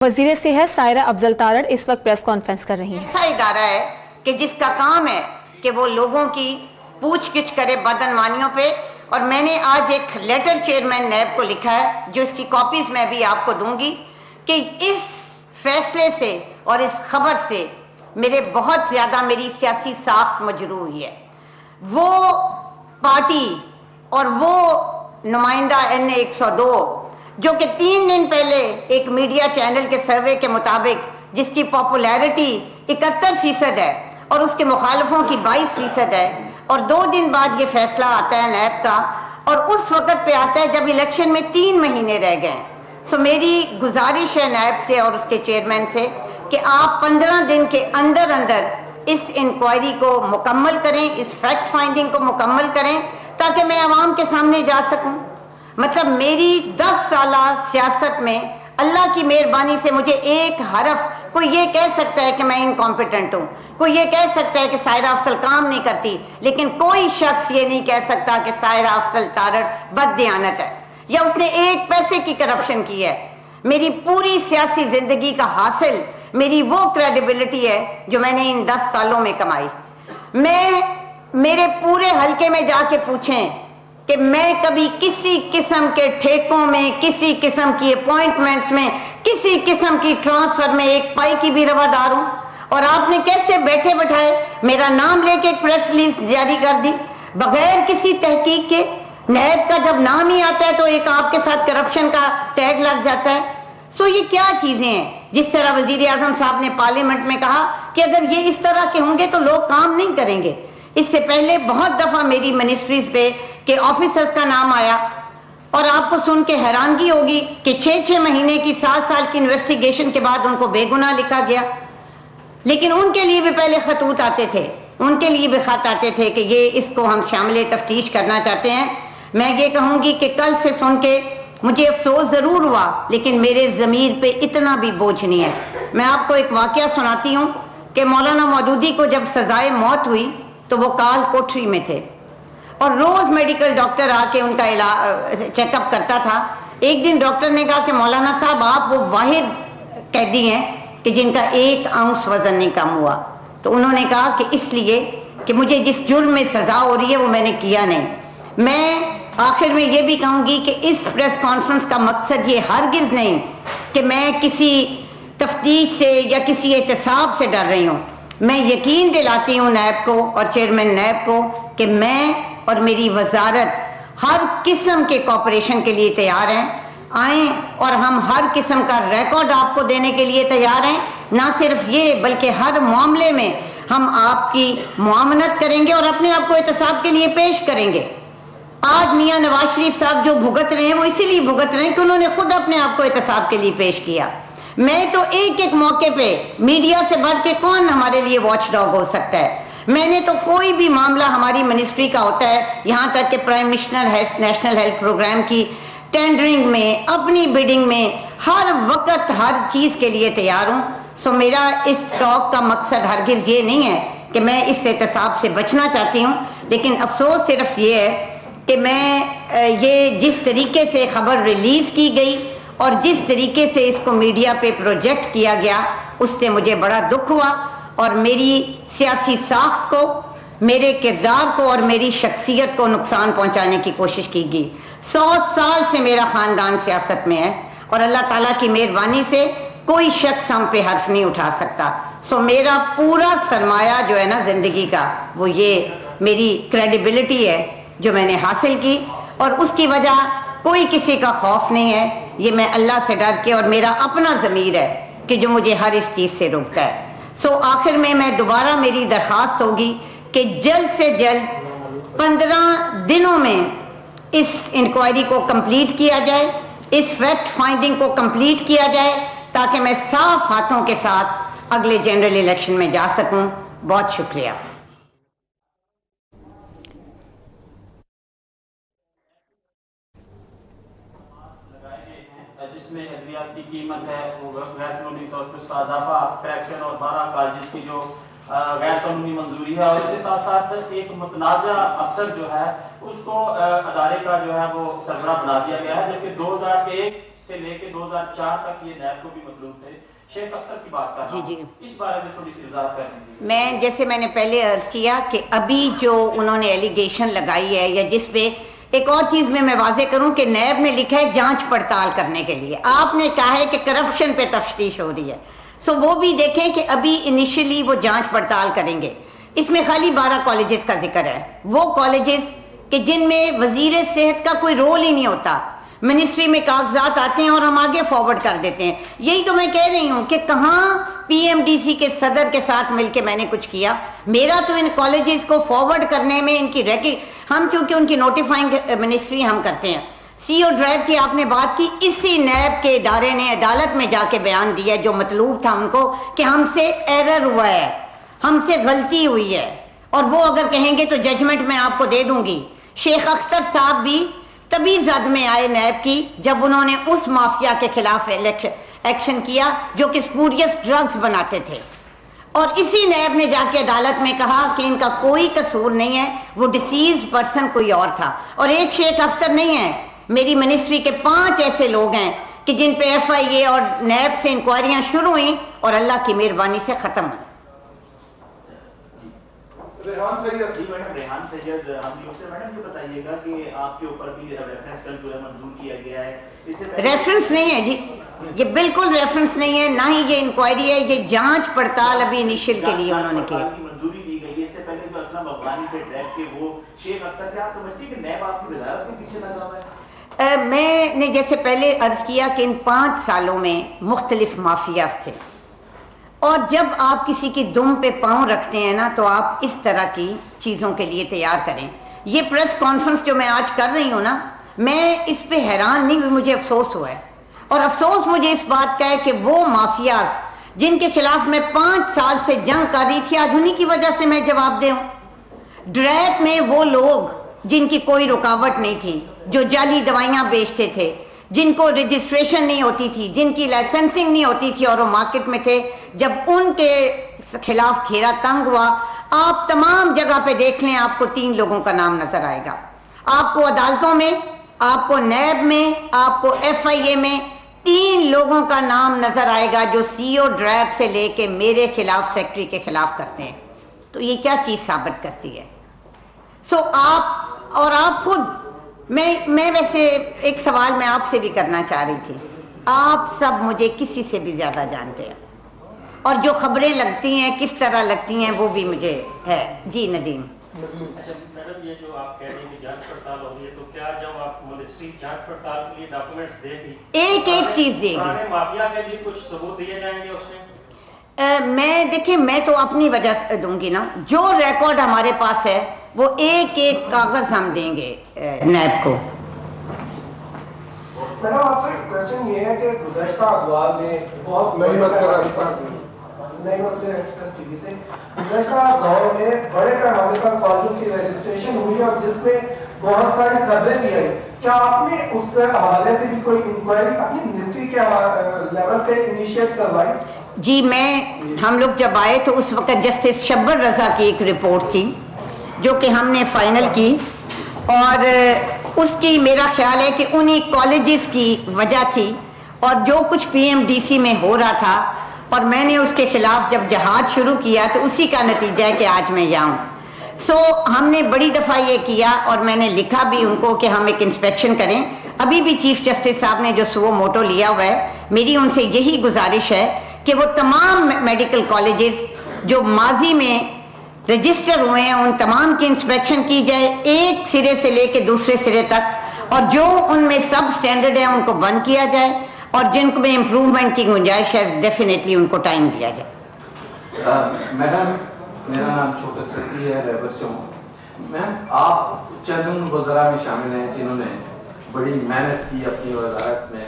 وزیر صحت سائرہ افضل تارڑ اس وقت پریس کانفرنس کر رہی ہیں۔ ایسا ادارہ ہے کہ جس کا کام ہے کہ وہ لوگوں کی پوچھ گچھ کرے بدعنوانیوں پہ، اور میں نے آج ایک لیٹر چیئرمین نیب کو لکھا ہے جو اس کی کاپیز میں بھی آپ کو دوں گی، کہ اس فیصلے سے اور اس خبر سے میرے بہت زیادہ میری سیاسی ساخت مجروح ہوئی ہے۔ وہ پارٹی اور وہ نمائندہ NA102 جو کہ 3 دن پہلے ایک میڈیا چینل کے سروے کے مطابق جس کی پاپولیرٹی 71% ہے اور اس کے مخالفوں کی 22% ہے، اور 2 دن بعد یہ فیصلہ آتا ہے نیب کا، اور اس وقت پہ آتا ہے جب الیکشن میں 3 مہینے رہ گئے ہیں۔ سو میری گزارش ہے نیب سے اور اس کے چیئرمین سے کہ آپ 15 دن کے اندر اندر اس انکوائری کو مکمل کریں، اس فیکٹ فائنڈنگ کو مکمل کریں، تاکہ میں عوام کے سامنے جا سکوں۔ مطلب میری 10 سالہ سیاست میں اللہ کی مہربانی سے مجھے ایک حرف، کوئی یہ کہہ سکتا ہے کہ میں انکمپیٹنٹ ہوں، کوئی یہ کہہ سکتا ہے کہ سائرہ افضل کام نہیں کرتی، لیکن کوئی شخص یہ نہیں کہہ سکتا کہ سائرہ افضل تارڑ بددیانت ہے یا اس نے 1 پیسے کی کرپشن کی ہے۔ میری پوری سیاسی زندگی کا حاصل میری وہ کریڈیبلٹی ہے جو میں نے ان 10 سالوں میں کمائی۔ میرے پورے حلقے میں جا کے پوچھیں کہ میں کبھی کسی قسم کے ٹھیکوں میں، کسی قسم کی اپوائنٹمنٹس میں، کسی قسم کی ٹرانسفر میں 1 پائی کی بھی روادار ہوں؟ اور آپ نے کیسے بیٹھے بٹھائے میرا نام لے کے ایک پریس ریلیز جاری کر دی بغیر کسی تحقیق کے؟ نیب کا جب نام ہی آتا ہے تو ایک آپ کے ساتھ کرپشن کا ٹیگ لگ جاتا ہے۔ سو یہ کیا چیزیں ہیں؟ جس طرح وزیر اعظم صاحب نے پارلیمنٹ میں کہا کہ اگر یہ اس طرح کے ہوں گے تو لوگ کام نہیں کریں گے۔ اس سے پہلے بہت دفعہ میری منسٹریز پہ کہ آفیسرز کا نام آیا، اور آپ کو سن کے حیرانگی ہوگی کہ 6 مہینے کی 7 سال کی انویسٹیگیشن کے بعد ان کو بے گناہ لکھا گیا، لیکن ان کے لیے بھی پہلے خطوط آتے تھے، ان کے لیے بھی خط آتے تھے کہ یہ اس کو ہم شامل تفتیش کرنا چاہتے ہیں۔ میں یہ کہوں گی کہ کل سے سن کے مجھے افسوس ضرور ہوا، لیکن میرے ضمیر پہ اتنا بھی بوجھ نہیں ہے۔ میں آپ کو ایک واقعہ سناتی ہوں کہ مولانا مودودی کو جب سزائے موت ہوئی تو وہ کال کوٹری میں تھے، اور روز میڈیکل ڈاکٹر آ کے ان کا چیک اپ کرتا تھا۔ ایک دن ڈاکٹر نے کہا کہ مولانا صاحب آپ وہ واحد قیدی ہیں کہ جن کا 1 اونس وزن نہیں کم ہوا۔ تو انہوں نے کہا کہ اس لیے کہ مجھے جس جرم میں سزا ہو رہی ہے وہ میں نے کیا نہیں۔ میں آخر میں یہ بھی کہوں گی کہ اس پریس کانفرنس کا مقصد یہ ہرگز نہیں کہ میں کسی تفتیش سے یا کسی احتساب سے ڈر رہی ہوں۔ میں یقین دلاتی ہوں نیب کو اور چیئرمین نیب کو کہ میں اور میری وزارت ہر قسم کے کوپریشن کے لیے تیار ہیں، آئیں، اور ہم ہر قسم کا ریکارڈ آپ کو دینے کے لیے تیار ہیں۔ نہ صرف یہ بلکہ ہر معاملے میں ہم آپ کی معاونت کریں گے اور اپنے آپ کو احتساب کے لیے پیش کریں گے۔ آج میاں نواز شریف صاحب جو بھگت رہے ہیں وہ اسی لیے بھگت رہے ہیں کہ انہوں نے خود اپنے آپ کو احتساب کے لیے پیش کیا۔ میں تو ایک موقع پہ میڈیا سے بڑھ کے کون ہمارے لیے واچ ڈاگ ہو سکتا ہے؟ میں نے تو کوئی بھی معاملہ ہماری منسٹری کا ہوتا ہے، یہاں تک کہ prime minister national health programme کی ٹینڈرنگ میں، اپنی بیڈنگ میں، ہر وقت ہر چیز کے لیے تیار ہوں۔ سو میرا اس ٹاک کا مقصد ہرگز یہ نہیں ہے کہ میں اس احتساب سے بچنا چاہتی ہوں، لیکن افسوس صرف یہ ہے کہ میں یہ جس طریقے سے خبر ریلیز کی گئی اور جس طریقے سے اس کو میڈیا پہ پروجیکٹ کیا گیا اس سے مجھے بڑا دکھ ہوا، اور میری سیاسی ساخت کو، میرے کردار کو اور میری شخصیت کو نقصان پہنچانے کی کوشش کی گئی۔ 100 سال سے میرا خاندان سیاست میں ہے، اور اللہ تعالیٰ کی مہربانی سے کوئی شخص ہم پہ حرف نہیں اٹھا سکتا۔ سو میرا پورا سرمایہ جو ہے نا زندگی کا، وہ یہ میری کریڈیبلٹی ہے جو میں نے حاصل کی، اور اس کی وجہ کوئی کسی کا خوف نہیں ہے، یہ میں اللہ سے ڈر کے، اور میرا اپنا ضمیر ہے کہ جو مجھے ہر اس چیز سے روکتا ہے۔ سو آخر میں دوبارہ میری درخواست ہوگی کہ جلد سے جلد 15 دنوں میں اس انکوائری کو کمپلیٹ کیا جائے، اس فیکٹ فائنڈنگ کو کمپلیٹ کیا جائے، تاکہ میں صاف ہاتھوں کے ساتھ اگلے جنرل الیکشن میں جا سکوں۔ بہت شکریہ۔ جس میں ادویات کی قیمت ہے وہ غیر قانونی طور پر اس کا اضافہ، کریکشن اور 12 کالجز کی جو غیر قانونی منظوری ہے، اور اس کے ساتھ ساتھ ایک متنازع افسر جو ہے اس کو ادارے کا جو ہے وہ سربراہ بنا دیا گیا ہے، جبکہ 2001 سے لے کے 2004 تک یہ نیب کو بھی مطلوب تھے. شیخ اختر کی بات کر رہا ہوں. جی اس بارے میں تھوڑی سی وضاحت کر دیجیے. میں جیسے میں نے پہلے عرض کیا کہ ابھی جو انہوں نے ایلیگیشن لگائی ہے, یا جس پہ ایک اور چیز میں واضح کروں کہ نیب نے لکھا ہے جانچ پڑتال کرنے کے لیے, آپ نے کہا ہے کہ کرپشن پہ تفتیش ہو رہی ہے. سو وہ بھی دیکھیں کہ ابھی انیشلی وہ جانچ پڑتال کریں گے. اس میں خالی 12 کالجز کا ذکر ہے, وہ کالجز کہ جن میں وزیر صحت کا کوئی رول ہی نہیں ہوتا, منسٹری میں کاغذات آتے ہیں اور ہم آگے فارورڈ کر دیتے ہیں. یہی تو میں کہہ رہی ہوں کہ کہاں پی ایم ڈی سی کے صدر کے ساتھ مل کے میں نے کچھ کیا. میرا تو ان کالجز کو فارورڈ کرنے میں ان کی ہم چونکہ ان کی نوٹیفائنگ منسٹری ہم کرتے ہیں. سی او ڈرائیو کی آپ نے بات کی, اسی نیب کے ادارے نے عدالت میں جا کے بیان دیا جو مطلوب تھا ان کو کہ ہم سے ایرر ہوا ہے, ہم سے غلطی ہوئی ہے, اور وہ اگر کہیں گے تو ججمنٹ میں آپ کو دے دوں گی. شیخ اختر صاحب بھی تبھی زد میں آئے نیب کی جب انہوں نے اس مافیا کے خلاف ایکشن کیا جو کہ سپوریس ڈرگز بناتے تھے, اور اسی نیب نے جا کے عدالت میں کہا کہ ان کا کوئی قصور نہیں ہے, وہ ڈسیز پرسن کوئی اور تھا. اور ایک شیخ اختر نہیں ہے, میری منسٹری کے 5 ایسے لوگ ہیں کہ جن پہ ایف آئی اے اور نیب سے انکوائریاں شروع ہوئیں اور اللہ کی مہربانی سے ختم ہوئی. ریحان سید. جی میڈم, ریحان سید ہم نیوز سے. میڈم یہ بتائیے گا کہ آپ کے اوپر بھی ریفرنس کل جو ہے منظور کیا گیا ہے, ریفرنس نہیں ہے جی, یہ بالکل ریفرنس نہیں ہے, نہ ہی یہ انکوائری ہے, یہ جانچ پڑتال ابھی انیشل کے لیے انہوں نے کی. منظوری دی گئی ہے. اس سے پہلے جو اسلم افغانی تھے ڈریگ کے, وہ شیخ اختر, کیا آپ سمجھتی ہیں کہ نیب آپ کی وزارت کے پیچھے لگا ہوا ہے؟ میں نے جیسے پہلے عرض کیا کہ ان 5 سالوں میں مختلف مافیاز تھے, اور جب آپ کسی کی دم پہ پاؤں رکھتے ہیں نا تو آپ اس طرح کی چیزوں کے لیے تیار کریں. یہ پریس کانفرنس جو میں آج کر رہی ہوں نا, میں اس پہ حیران نہیں ہوئی, مجھے افسوس ہوا ہے. اور افسوس مجھے اس بات کا ہے کہ وہ مافیاز جن کے خلاف میں 5 سال سے جنگ کر رہی تھی, آج انہی کی وجہ سے میں جواب دے ہوں. ڈریگ میں وہ لوگ جن کی کوئی رکاوٹ نہیں تھی, جو جعلی دوائیاں بیچتے تھے, جن کو رجسٹریشن نہیں ہوتی تھی, جن کی لائسنسنگ نہیں ہوتی تھی, اور وہ مارکیٹ میں تھے, جب ان کے خلاف گھیرا تنگ ہوا, آپ تمام جگہ پہ دیکھ لیں, آپ کو 3 لوگوں کا نام نظر آئے گا. آپ کو عدالتوں میں, آپ کو نیب میں, آپ کو ایف آئی اے میں 3 لوگوں کا نام نظر آئے گا جو سی او ڈرائیو سے لے کے میرے خلاف, سیکٹری کے خلاف کرتے ہیں. تو یہ کیا چیز ثابت کرتی ہے؟ سو آپ اور آپ خود, میں ویسے ایک سوال میں آپ سے بھی کرنا چاہ رہی تھی. آپ سب مجھے کسی سے بھی زیادہ جانتے ہیں, اور جو خبریں لگتی ہیں کس طرح لگتی ہیں وہ بھی مجھے ہے. جی ندیم. اچھا میڈم, یہ جو آپ کہہ رہی ہیں کہ جانچ پڑتال ہو رہی ہے, تو کیا جب آپ منسٹری جانچ پڑتال کے لیے ڈاکومنٹس دے گی, ایک چیز دے گی, مافیا کے لیے کچھ ثبوت دیے جائیں گے اس میں؟ میں دیکھیں, میں تو اپنی وجہ سے دوں گی نا, جو ریکارڈ ہمارے پاس ہے وہ ایک کاغذ ہم دیں گے نیب کو. میڈم آپ سے کوشچن یہ ہے کہ گزشتہ ادوار میں بہت نئی مسئلہ ایکسپریس ٹی وی سے گزشتہ دور میں بڑے پیمانے پر کالجوں کی رجسٹریشن ہوئی ہے, اور جس میں بہت ساری خبریں بھی آئی. کیا آپ نے اس حوالے سے بھی کوئی انکوائری اپنی منسٹری کے لیول پہ انیشیٹ کروائی؟ جی, ہم لوگ جب آئے تو اس وقت جسٹس شبر رضا کی ایک رپورٹ تھی جو کہ ہم نے فائنل کی, اور اس کی میرا خیال ہے کہ انہی کالجز کی وجہ تھی, اور جو کچھ پی ایم ڈی سی میں ہو رہا تھا, اور میں نے اس کے خلاف جب جہاد شروع کیا تو اسی کا نتیجہ ہے کہ آج میں یہاں ہوں. سو ہم نے بڑی دفعہ یہ کیا, اور میں نے لکھا بھی ان کو کہ ہم ایک انسپیکشن کریں. ابھی بھی چیف جسٹس صاحب نے جو سو موٹو لیا ہوا ہے, میری ان سے یہی گزارش ہے کہ وہ تمام میڈیکل کالجز جو ماضی میں رجسٹر ہوئے ہیں ان تمام کی انسپیکشن کی جائے, ایک سرے سے لے کے دوسرے سرے تک, اور جو ان میں سب سٹینڈرڈ ہیں ان کو بند کیا جائے, اور جن کو میں امپروومنٹ کی گنجائش ہے ڈیفینیٹلی ان کو ٹائم دیا جائے. میڈم, میرا نام شوکت ستی ہے, ریبر سے ہوں. میم, آپ چند ان وزراء میں شامل ہیں جنہوں نے بڑی محنت کی اپنی وزارت میں.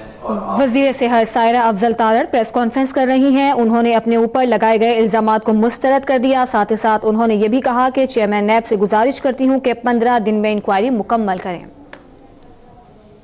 وزیر صحت سائرہ افضل تارڑ پریس کانفرنس کر رہی ہیں. انہوں نے اپنے اوپر لگائے گئے الزامات کو مسترد کر دیا. ساتھ ہی ساتھ انہوں نے یہ بھی کہا کہ چیئرمین نیب سے گزارش کرتی ہوں کہ 15 دن میں انکوائری مکمل کریں.